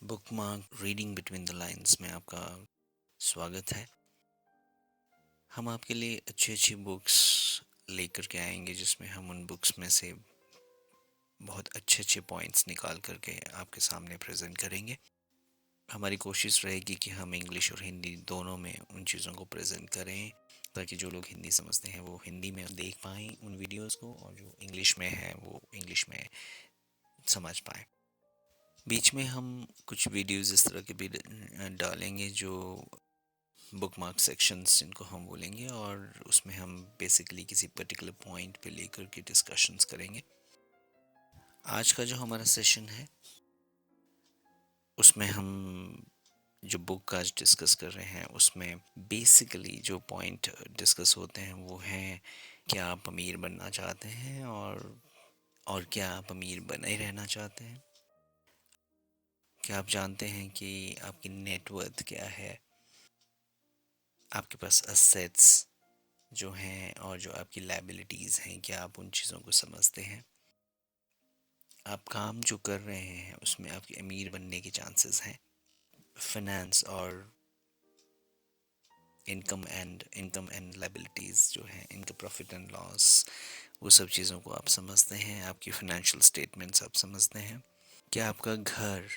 Bookmark reading between the lines में आपका स्वागत है। हम आपके लिए अच्छी अच्छी बुक्स लेकर के आएंगे जिसमें हम उन बुक्स में से बहुत अच्छे अच्छे पॉइंट्स निकाल करके आपके सामने प्रेजेंट करेंगे। हमारी कोशिश रहेगी कि हम इंग्लिश और हिंदी दोनों में उन चीज़ों को प्रेजेंट करें ताकि जो लोग हिंदी समझते हैं वो हिंदी में देख पाएँ उन वीडियोस को, और जो इंग्लिश में है वो इंग्लिश में समझ पाएँ। बीच में हम कुछ वीडियोस इस तरह के भी डालेंगे जो बुकमार्क सेक्शंस जिनको हम बोलेंगे, और उसमें हम बेसिकली किसी पर्टिकुलर पॉइंट पे लेकर के डिस्कशंस करेंगे। आज का जो हमारा सेशन है उसमें हम जो बुक आज डिस्कस कर रहे हैं उसमें बेसिकली जो पॉइंट डिस्कस होते हैं वो हैं, क्या आप अमीर बनना चाहते हैं और क्या आप अमीर बने रहना चाहते हैं। क्या आप जानते हैं कि आपकी नेटवर्थ क्या है, आपके पास असेट्स जो हैं और जो आपकी लायबिलिटीज़ हैं, क्या आप उन चीज़ों को समझते हैं। आप काम जो कर रहे हैं उसमें आपके अमीर बनने के चांसेस हैं। फाइनेंस और इनकम एंड लायबिलिटीज़ जो हैं, इनका प्रॉफिट एंड लॉस, वो सब चीज़ों को आप समझते हैं। आपकी फाइनेंशियल स्टेटमेंट्स आप समझते हैं। क्या आपका घर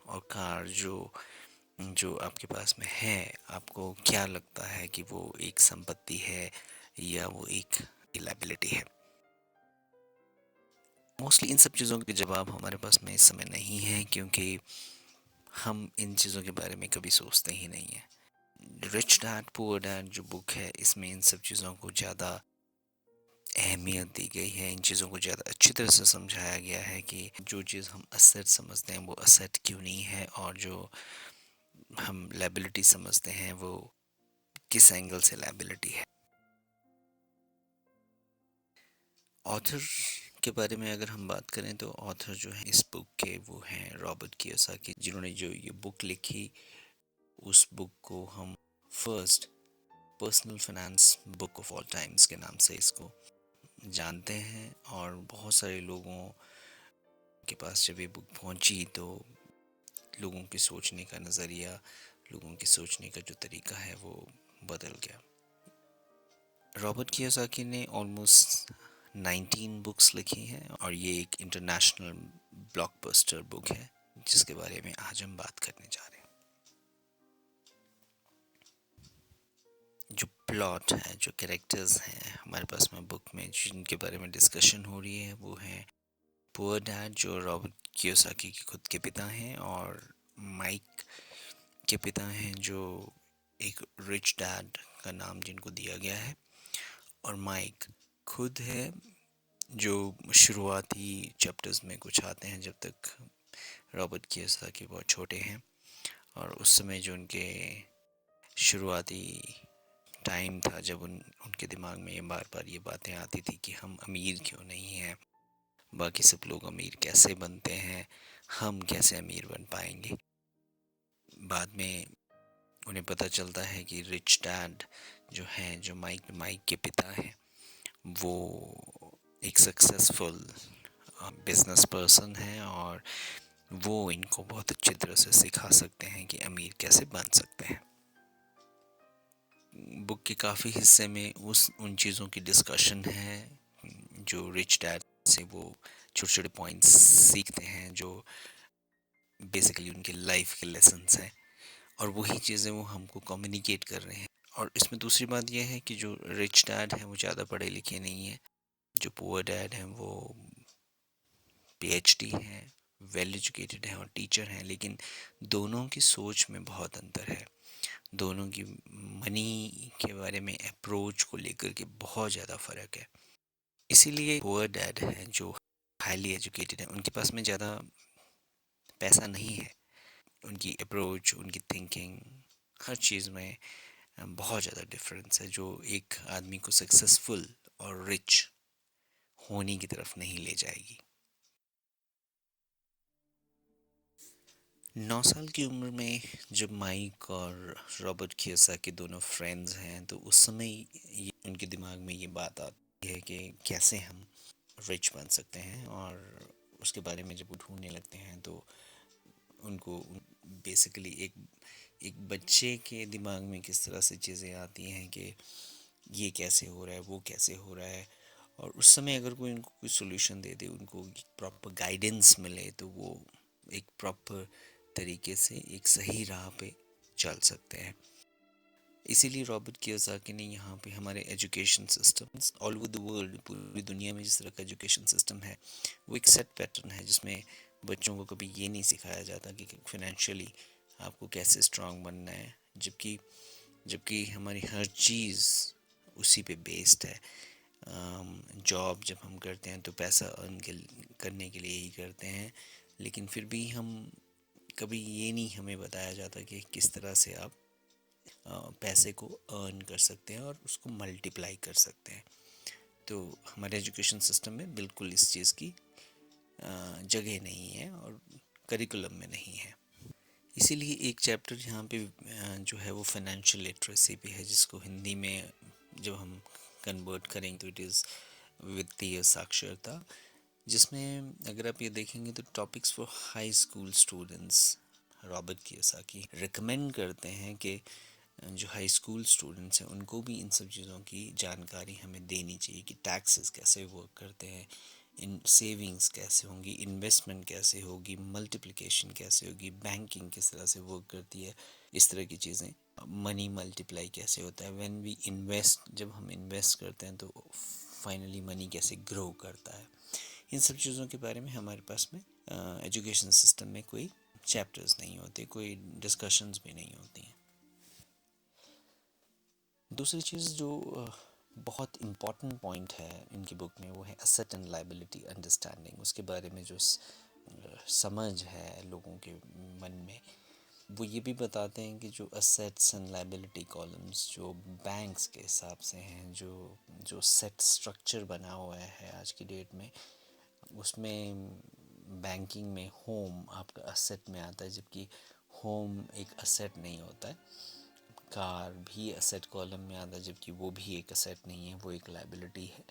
और कार जो जो आपके पास में है, आपको क्या लगता है कि वो एक संपत्ति है या वो एक लायबिलिटी है। मोस्टली इन सब चीज़ों के जवाब हमारे पास में इस समय नहीं है, क्योंकि हम इन चीज़ों के बारे में कभी सोचते ही नहीं है। रिच डैड पुअर डैड जो बुक है, इसमें इन सब चीज़ों को ज़्यादा अहमियत दी गई है। इन चीज़ों को ज़्यादा अच्छी तरह से समझाया गया है कि जो चीज़ हम असेट समझते हैं वो असेट क्यों नहीं है, और जो हम लायबिलिटी समझते हैं वो किस एंगल से लायबिलिटी है। ऑथर के बारे में अगर हम बात करें तो ऑथर जो है इस बुक के वो हैं रॉबर्ट कियोसाकी, जिन्होंने जो ये बुक लिखी उस बुक को हम first personal finance book of all times के नाम से इसको जानते हैं। और बहुत सारे लोगों के पास जब ये बुक पहुंची तो लोगों की सोचने का नज़रिया, लोगों की सोचने का जो तरीका है वो बदल गया। रॉबर्ट कियोसाकी ने ऑलमोस्ट 19 बुक्स लिखी हैं, और ये एक इंटरनेशनल ब्लॉकबस्टर बुक है जिसके बारे में आज हम बात करने जा रहे हैं। जो प्लॉट है, जो कैरेक्टर्स हैं हमारे पास में बुक में जिनके बारे में डिस्कशन हो रही है वो है पुअर डैड जो रॉबर्ट कियोसाकी के खुद के पिता हैं, और माइक के पिता हैं जो एक रिच डैड का नाम जिनको दिया गया है। और माइक खुद है जो शुरुआती चैप्टर्स में कुछ आते हैं जब तक रॉबर्ट कियोसाकी बहुत छोटे हैं, और उस समय जो उनके शुरुआती टाइम था जब उनके दिमाग में ये बार बार ये बातें आती थी कि हम अमीर क्यों नहीं हैं, बाकी सब लोग अमीर कैसे बनते हैं, हम कैसे अमीर बन पाएंगे। बाद में उन्हें पता चलता है कि रिच डैड जो हैं, जो माइक के पिता हैं, वो एक सक्सेसफुल बिजनेस पर्सन है, और वो इनको बहुत अच्छी तरह से सिखा सकते हैं कि अमीर कैसे बन सकते हैं। बुक के काफ़ी हिस्से में उन चीज़ों की डिस्कशन है जो रिच डैड से वो छोटे छोटे पॉइंट्स सीखते हैं, जो बेसिकली उनकी लाइफ के लेसन्स हैं, और वही चीज़ें वो हमको कम्युनिकेट कर रहे हैं। और इसमें दूसरी बात यह है कि जो रिच डैड हैं वो ज़्यादा पढ़े लिखे नहीं हैं, जो पुअर डैड हैं वो पीएचडी हैं, वेल एजुकेटेड हैं और टीचर हैं, लेकिन दोनों की सोच में बहुत अंतर है। दोनों की मनी के बारे में अप्रोच को लेकर के बहुत ज़्यादा फ़र्क है। इसीलिए पुअर डैड हैं जो हाईली एजुकेटेड हैं, उनके पास में ज़्यादा पैसा नहीं है, उनकी अप्रोच, उनकी थिंकिंग, हर चीज़ में बहुत ज़्यादा डिफरेंस है, जो एक आदमी को सक्सेसफुल और रिच होने की तरफ नहीं ले जाएगी। 9 साल की उम्र में जब माइक और रॉबर्ट कियोसाकी दोनों फ्रेंड्स हैं तो उस समय उनके दिमाग में ये बात आती है कि कैसे हम रिच बन सकते हैं, और उसके बारे में जब वो ढूंढने लगते हैं तो उनको बेसिकली एक बच्चे के दिमाग में किस तरह से चीज़ें आती हैं कि ये कैसे हो रहा है, वो कैसे हो रहा है, और उस समय अगर कोई उनको कोई सोल्यूशन दे दे, उनको प्रॉपर गाइडेंस मिले, तो वो एक प्रॉपर तरीके से एक सही राह पे चल सकते हैं। इसीलिए रॉबर्ट कियोसाकी ने यहाँ पे हमारे education system all over the world, पूरी दुनिया में जिस तरह का एजुकेशन सिस्टम है, वो एक सेट पैटर्न है जिसमें बच्चों को कभी ये नहीं सिखाया जाता कि फाइनेंशियली आपको कैसे स्ट्रांग बनना है, जबकि जबकि हमारी हर चीज़ उसी पे बेस्ड है। जॉब जब हम करते हैं तो पैसा अर्न करने के लिए ही करते हैं, लेकिन फिर भी हम कभी ये नहीं हमें बताया जाता कि किस तरह से आप पैसे को अर्न कर सकते हैं और उसको मल्टीप्लाई कर सकते हैं। तो हमारे एजुकेशन सिस्टम में बिल्कुल इस चीज़ की जगह नहीं है और करिकुलम में नहीं है। इसीलिए एक चैप्टर यहाँ पे जो है वो फाइनेंशियल लिटरेसी पे है, जिसको हिंदी में जब हम कन्वर्ट करेंगे तो इट इज़ वित्तीय साक्षरता, जिसमें अगर आप ये देखेंगे तो topics for high school students Robert Kiyosaki recommend करते हैं कि जो हाई स्कूल स्टूडेंट्स हैं उनको भी इन सब चीज़ों की जानकारी हमें देनी चाहिए कि टैक्सेस कैसे वर्क करते हैं, इन सेविंग्स कैसे होंगी, इन्वेस्टमेंट कैसे होगी, मल्टीप्लिकेशन कैसे होगी, बैंकिंग किस तरह से वर्क करती है, इस तरह की चीज़ें, मनी मल्टीप्लाई कैसे होता है, व्हेन वी इन्वेस्ट, जब हम इन्वेस्ट करते हैं तो फाइनली मनी कैसे ग्रो करता है। इन सब चीज़ों के बारे में हमारे पास में एजुकेशन सिस्टम में कोई चैप्टर्स नहीं होते, कोई डिस्कशंस भी नहीं होती हैं। दूसरी चीज़ जो बहुत इम्पॉर्टेंट पॉइंट है इनकी बुक में, वो है एसेट एंड लायबिलिटी अंडरस्टैंडिंग। उसके बारे में जो समझ है लोगों के मन में, वो ये भी बताते हैं कि जो एसेट्स एंड लायबिलिटी कॉलम्स जो बैंक्स के हिसाब से हैं, जो जो सेट स्ट्रक्चर बना हुआ है आज की डेट में, उसमें बैंकिंग में होम आपका एसेट में आता है, जबकि होम एक एसेट नहीं होता है। कार भी एसेट कॉलम में आता है, जबकि वो भी एक एसेट नहीं है, वो एक लायबिलिटी है।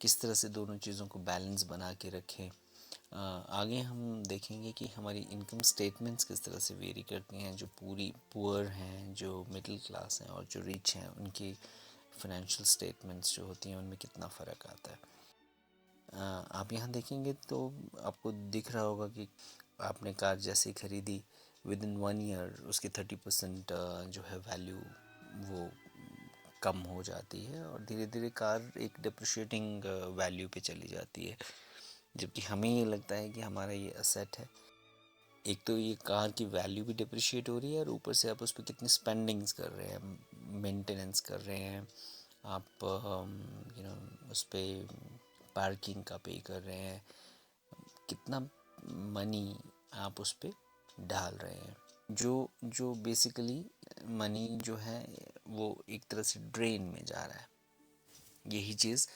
किस तरह से दोनों चीज़ों को बैलेंस बना के रखें। आगे हम देखेंगे कि हमारी इनकम स्टेटमेंट्स किस तरह से वेरी करती हैं, जो पूरी पुअर हैं, जो मिडिल क्लास हैं और जो रिच हैं, उनकी फाइनेंशियल स्टेटमेंट्स जो होती हैं उनमें कितना फ़र्क आता है। आप यहाँ देखेंगे तो आपको दिख रहा होगा कि आपने कार जैसे खरीदी, विद इन 1 ईयर उसकी 30% जो है वैल्यू वो कम हो जाती है और धीरे धीरे कार एक डिप्रिशिएटिंग वैल्यू पे चली जाती है, जबकि हमें ये लगता है कि हमारा ये असेट है। एक तो ये कार की वैल्यू भी डिप्रिशिएट हो रही है और ऊपर से आप उस पर कितनी स्पेंडिंग्स कर रहे हैं, मेंटेनेंस कर रहे हैं आप, उस पर पार्किंग का पे कर रहे हैं, कितना मनी आप उस पर डाल रहे हैं, जो जो बेसिकली मनी जो है वो एक तरह से ड्रेन में जा रहा है। यही चीज़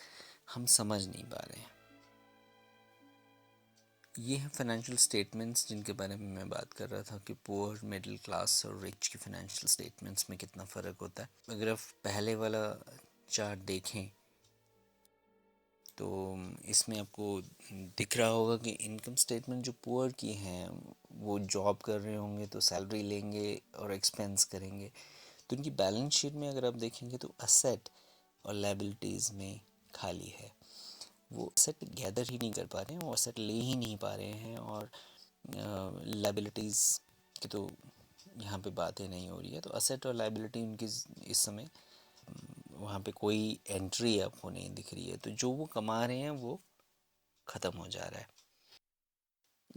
हम समझ नहीं पा रहे हैं। ये हैं फाइनेंशियल स्टेटमेंट्स जिनके बारे में मैं बात कर रहा था कि पुअर, मिडिल क्लास और रिच की फाइनेंशियल स्टेटमेंट्स में कितना फ़र्क होता है। अगर आप पहले वाला चार्ट देखें तो इसमें आपको दिख रहा होगा कि इनकम स्टेटमेंट जो पुअर की हैं वो जॉब कर रहे होंगे तो सैलरी लेंगे और एक्सपेंस करेंगे, तो उनकी बैलेंस शीट में अगर आप देखेंगे तो असेट और लायबिलिटीज़ में खाली है। वो असेट गैदर ही नहीं कर पा रहे हैं, वो असेट ले ही नहीं पा रहे हैं, और लायबिलिटीज़ की तो यहाँ पे बातें नहीं हो रही है। तो असेट और लायबिलिटी उनकी इस समय वहाँ पे कोई एंट्री आपको नहीं दिख रही है, तो जो वो कमा रहे हैं वो ख़त्म हो जा रहा है।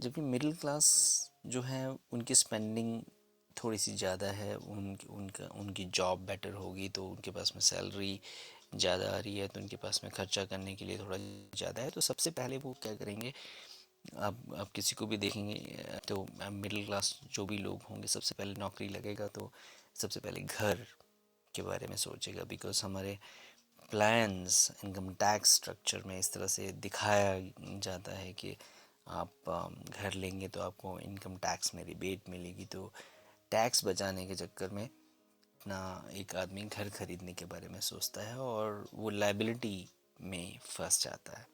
जबकि मिडिल क्लास जो है उनकी स्पेंडिंग थोड़ी सी ज़्यादा है, उनकी जॉब बेटर होगी तो उनके पास में सैलरी ज़्यादा आ रही है, तो उनके पास में खर्चा करने के लिए थोड़ा ज़्यादा है। तो सबसे पहले वो क्या करेंगे, आप किसी को भी देखेंगे तो मिडिल क्लास जो भी लोग होंगे, सबसे पहले नौकरी लगेगा तो सबसे पहले घर के बारे में सोचेगा, बिकॉज हमारे प्लान्स इनकम टैक्स स्ट्रक्चर में इस तरह से दिखाया जाता है कि आप घर लेंगे तो आपको इनकम टैक्स में रिबेट मिलेगी, तो टैक्स बचाने के चक्कर में अपना एक आदमी घर खरीदने के बारे में सोचता है और वो लायबिलिटी में फंस जाता है,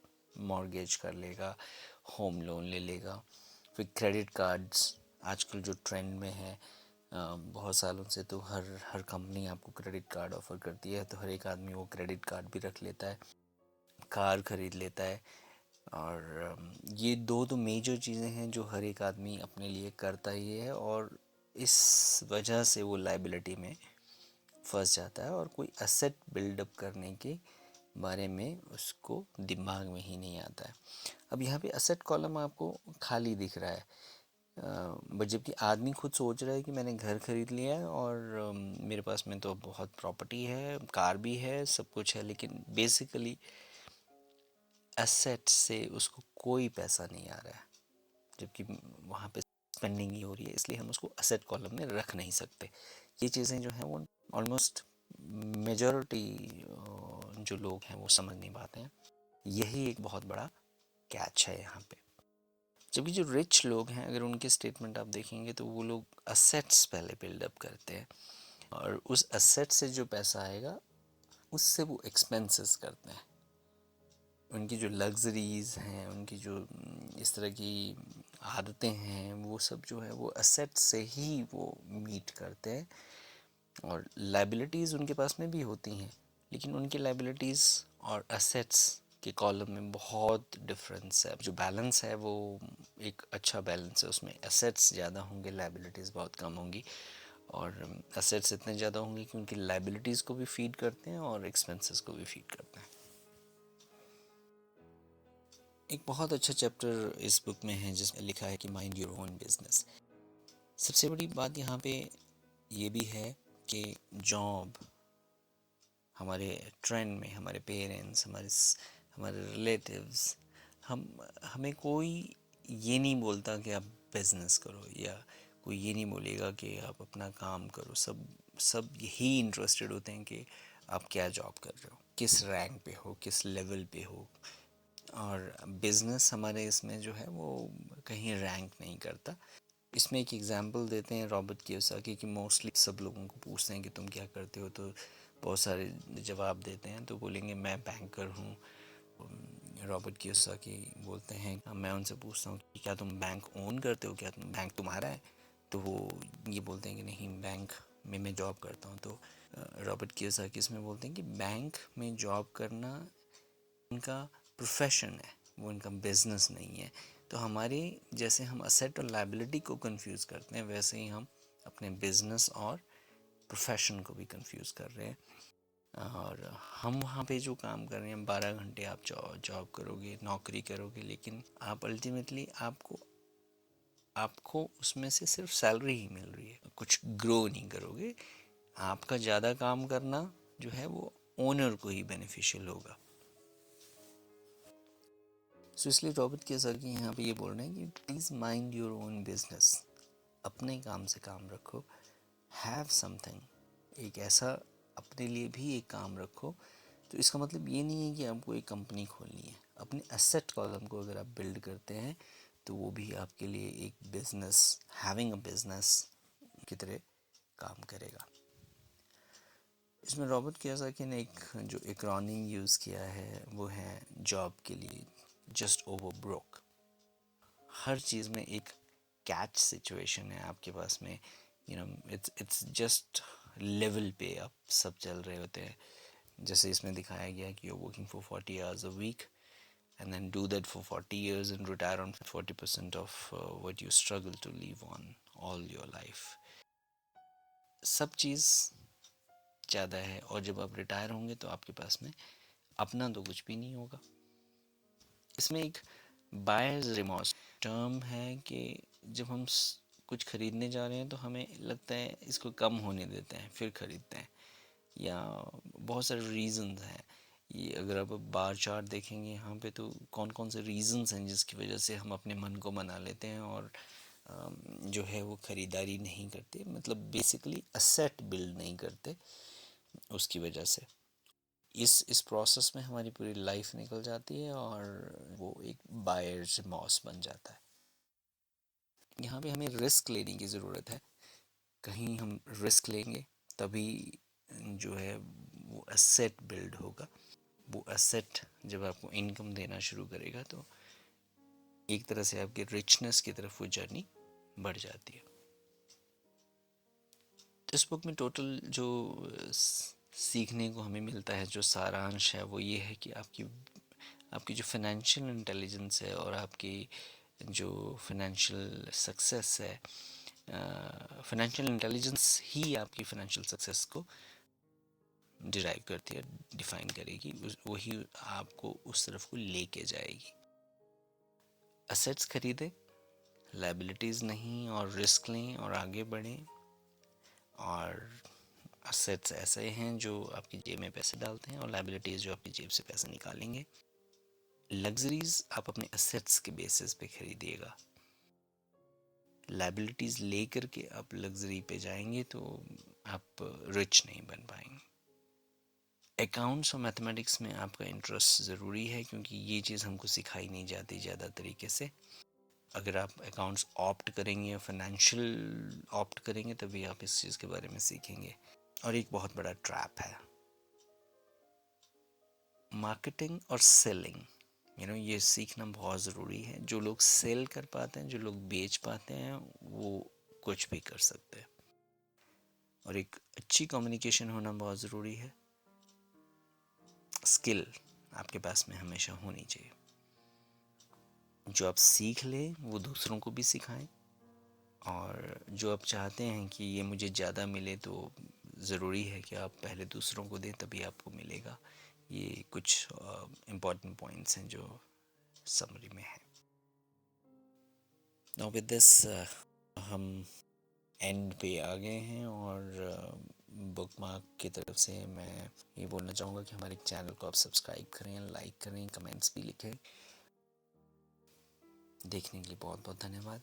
मॉर्गेज कर लेगा, होम लोन ले लेगा, फिर क्रेडिट कार्ड्स आजकल जो ट्रेंड में है, बहुत सालों से तो हर कंपनी आपको क्रेडिट कार्ड ऑफ़र करती है, तो हर एक आदमी वो क्रेडिट कार्ड भी रख लेता है, कार खरीद लेता है। और ये दो तो मेजर चीज़ें हैं जो हर एक आदमी अपने लिए करता ही है, और इस वजह से वो लाइबिलिटी में फंस जाता है और कोई एसेट बिल्डअप करने के बारे में उसको दिमाग में ही नहीं आता है। अब यहाँ पे एसेट कॉलम आपको खाली दिख रहा है, बट जबकि आदमी खुद सोच रहा है कि मैंने घर खरीद लिया है और मेरे पास में तो बहुत प्रॉपर्टी है, कार भी है, सब कुछ है, लेकिन बेसिकली एसेट से उसको कोई पैसा नहीं आ रहा है, जबकि वहाँ पे स्पेंडिंग ही हो रही है, इसलिए हम उसको एसेट कॉलम में रख नहीं सकते। ये चीज़ें जो हैं वो ऑलमोस्ट मेजॉरिटी जो लोग हैं वो समझ नहीं पाते हैं। यही एक बहुत बड़ा कैच है यहाँ पे। जबकि जो रिच लोग हैं, अगर उनके स्टेटमेंट आप देखेंगे तो वो लोग असेट्स पहले बिल्डअप करते हैं, और उस असेट से जो पैसा आएगा उससे वो एक्सपेंसेस करते हैं। उनकी जो लग्जरीज हैं, उनकी जो इस तरह की आदतें हैं, वो सब जो है वो असेट से ही वो मीट करते हैं। और लाइबिलिटीज़ उनके पास में भी होती हैं, लेकिन उनकी लाइबिलिटीज़ और असेट्स के कॉलम में बहुत डिफरेंस है। जो बैलेंस है वो एक अच्छा बैलेंस है, उसमें असेट्स ज़्यादा होंगे, लाइबिलिटीज़ बहुत कम होंगी। और असेट्स इतने ज़्यादा होंगे कि उनकी लाइबिलिटीज़ को भी फीड करते हैं और एक्सपेंसेस को भी फीड करते हैं। एक बहुत अच्छा चैप्टर इस बुक में है जिसमें लिखा है कि माइंड योर ओन बिजनेस। सबसे बड़ी बात यहाँ पे ये भी है कि जॉब हमारे ट्रेंड में हमारे पेरेंट्स, हमारे रिलेटिव्स, हमें कोई ये नहीं बोलता कि आप बिजनेस करो, या कोई ये नहीं बोलेगा कि आप अपना काम करो। सब यही इंटरेस्टेड होते हैं कि आप क्या जॉब कर रहे हो, किस रैंक पे हो, किस लेवल पे हो। और बिज़नेस हमारे इसमें जो है वो कहीं रैंक नहीं करता। इसमें एक एग्जांपल देते हैं रॉबर्ट कियोसाकी कि मोस्टली सब लोगों को पूछते हैं कि तुम क्या करते हो, तो बहुत सारे जवाब देते हैं, तो बोलेंगे मैं बैंकर हूँ। रॉबर्ट कियोसाकी बोलते हैं, मैं उनसे पूछता हूँ कि क्या तुम बैंक ओन करते हो, क्या तुम बैंक तुम्हारा है, तो वो ये बोलते हैं कि नहीं, बैंक में मैं जॉब करता हूँ। तो रॉबर्ट कियोसाकी इसमें बोलते हैं कि बैंक में जॉब करना उनका प्रोफेशन है, वो इनका बिजनेस नहीं है। तो हमारे जैसे हम असेट और लाइबिलिटी को कंफ्यूज करते हैं, वैसे ही हम अपने बिजनेस और प्रोफेशन को भी कंफ्यूज कर रहे हैं। और हम वहाँ पे जो काम कर रहे हैं, 12 घंटे आप जॉब करोगे, नौकरी करोगे, लेकिन आप अल्टीमेटली आपको उसमें से सिर्फ सैलरी ही मिल रही है, कुछ ग्रो नहीं करोगे। आपका ज़्यादा काम करना जो है वो ओनर को ही बेनिफिशियल होगा। सो इसलिए रॉबर्ट कियोसाकी यहाँ पे ये बोल रहे हैं कि please mind your own business, अपने काम से काम रखो। हैव समथिंग, एक ऐसा अपने लिए भी एक काम रखो। तो इसका मतलब ये नहीं है कि आपको एक कंपनी खोलनी है। अपने एसेट कॉलम को अगर आप बिल्ड करते हैं तो वो भी आपके लिए एक बिजनेस, हैविंग अ बिजनेस की तरह काम करेगा। इसमें रॉबर्ट कियोसाकी ने एक जो एक्रोनिम यूज़ किया है वो है जॉब के लिए, जस्ट ओवर ब्रोक। हर चीज़ में एक कैच सिचुएशन है आपके पास में, इट्स जस्ट लेवल पे आप सब चल रहे होते हैं। जैसे इसमें दिखाया गया कि you are working for 40 hours a week and then do that for 40 years and retire on 40% of what you struggle to live on all your life. सब चीज़ ज़्यादा है, और जब आप रिटायर होंगे तो आपके पास में अपना तो कुछ भी नहीं होगा। इसमें एक बायर्स रिमॉर्स टर्म है कि जब हम कुछ खरीदने जा रहे हैं तो हमें लगता है इसको कम होने देते हैं फिर ख़रीदते हैं, या बहुत सारे रीज़न्स हैं। ये अगर आप बार चार्ट देखेंगे यहाँ पे, तो कौन कौन से रीज़न्स हैं जिसकी वजह से हम अपने मन को मना लेते हैं और जो है वो ख़रीदारी नहीं करते, मतलब बेसिकली असेट बिल्ड नहीं करते उसकी वजह से। इस प्रोसेस में हमारी पूरी लाइफ निकल जाती है और वो एक बायर्स रिमॉर्स बन जाता है। यहाँ पे हमें रिस्क लेने की ज़रूरत है। कहीं हम रिस्क लेंगे तभी जो है वो एसेट बिल्ड होगा। वो एसेट जब आपको इनकम देना शुरू करेगा तो एक तरह से आपकी रिचनेस की तरफ वो जर्नी बढ़ जाती है। तो इस बुक में टोटल जो सीखने को हमें मिलता है, जो सारांश है, वो ये है कि आपकी जो फाइनेंशियल इंटेलिजेंस है और आपकी जो फाइनेंशियल सक्सेस है, फाइनेंशियल इंटेलिजेंस ही आपकी फाइनेंशियल सक्सेस को डिराइव करती है, डिफाइन करेगी, वही आपको उस तरफ को लेके जाएगी। असेट्स खरीदें, लाइबिलिटीज़ नहीं, और रिस्क लें और आगे बढ़ें। और असेट्स ऐसे हैं जो आपकी जेब में पैसे डालते हैं, और लाइबिलिटीज़ जो आपकी जेब से पैसे निकालेंगे। लग्जरीज आप अपने असेट्स के बेसिस पे खरीदिएगा। लाइबिलिटीज़ ले करके आप लग्जरी पे जाएंगे तो आप रिच नहीं बन पाएंगे। अकाउंट्स और मैथमेटिक्स में आपका इंटरेस्ट ज़रूरी है, क्योंकि ये चीज़ हमको सिखाई नहीं जाती ज़्यादा तरीके से। अगर आप अकाउंट्स ऑप्ट करेंगे या फाइनेंशियल ऑप्ट करेंगे तभी आप इस चीज़ के बारे में सीखेंगे। और एक बहुत बड़ा ट्रैप है मार्केटिंग और सेलिंग। ये सीखना बहुत ज़रूरी है। जो लोग सेल कर पाते हैं, जो लोग बेच पाते हैं, वो कुछ भी कर सकते हैं। और एक अच्छी कम्युनिकेशन होना बहुत ज़रूरी है। स्किल आपके पास में हमेशा होनी चाहिए। जो आप सीख लें वो दूसरों को भी सिखाएं, और जो आप चाहते हैं कि ये मुझे ज़्यादा मिले तो ज़रूरी है कि आप पहले दूसरों को दें, तभी आपको मिलेगा। ये कुछ इम्पॉर्टेंट पॉइंट्स हैं जो समरी में है। नाउ विद दिस हम एंड पे आ गए हैं, और बुक मार्क की तरफ से मैं ये बोलना चाहूँगा कि हमारे चैनल को आप सब्सक्राइब करें, लाइक करें, कमेंट्स भी लिखें। देखने के लिए बहुत बहुत धन्यवाद।